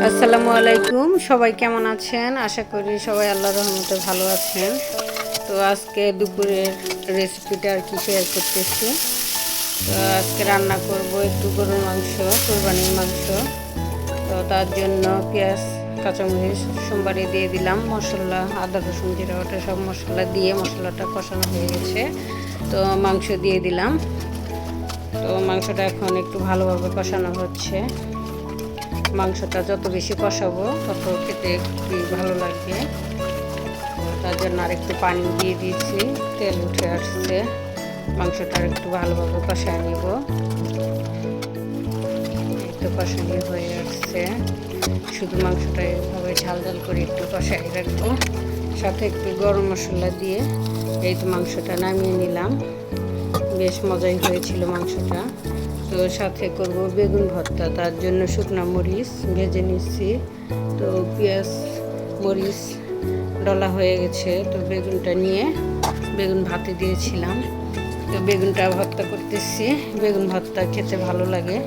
আসসালামু আলাইকুম, সবাই কেমন আছেন? আশা করি সবাই আল্লাহর রহমতে ভালো আছেন। তো আজকে দুপুরের রেসিপিটা আর কি শেয়ার করতেছি। তো আজকে রান্না করব একটু গরুর মাংস, কোরবানির মাংস। তো তার জন্য পেঁয়াজ, কাঁচামরিচ সোমবারে দিয়ে দিলাম, মশলা আদা রসুন জিরা ওটা সব মশলা দিয়ে মশলাটা কষানো হয়ে গেছে। তো মাংস দিয়ে দিলাম। তো মাংসটা এখন একটু ভালোভাবে কষানো হচ্ছে। মাংসটা যত বেশি কষাবো তত খেতে একটু ভালো লাগবে। তার জন্য আরেকটু পানি দিয়ে দিয়েছি, তেল উঠে আসছে। মাংসটা একটু ভালোভাবে কষায় নিব। একটু কষানি হয়ে আসছে, শুধু মাংসটা এভাবে ঝাল ঝাল করে একটু কষাই রাখবো। সাথে একটু গরম মশলা দিয়ে এই তো মাংসটা নামিয়ে নিলাম। বেশ মজাই হয়েছিল মাংসটা। তো সাথে করব বেগুন ভর্তা, তার জন্য শুকনো মরিচ ভেজে নিচ্ছি। তো পেঁয়াজ মরিচ ডলা হয়ে গেছে। তো বেগুনটা নিয়ে বেগুন ভাতে দিয়েছিলাম। তো বেগুনটা ভর্তা করতেছি। বেগুন ভর্তা খেতে ভালো লাগে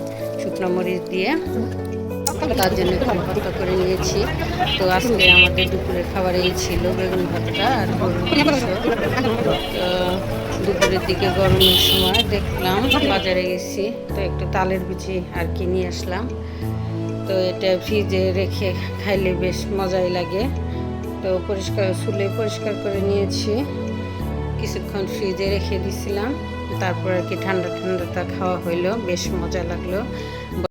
শুকনো মরিচ দিয়ে, তার জন্য একটু ভর্তা করে নিয়েছি। তো আজকে আমাদের দুপুরের খাবার এই ছিল বেগুন ভর্তা আর গরুর মাংস। তো দুপুরের দিকে গরমের সময় দেখলাম বাজারে গেছি, তো একটু তালের বিচি আর কি নিয়ে আসলাম। তো এটা ফ্রিজে রেখে খাইলে বেশ মজাই লাগে। তো চুলে পরিষ্কার করে নিয়েছি, কিছুক্ষণ ফ্রিজে রেখে দিছিলাম। তারপর আর কি ঠান্ডা ঠান্ডাটা খাওয়া হইলো, বেশ মজা লাগলো।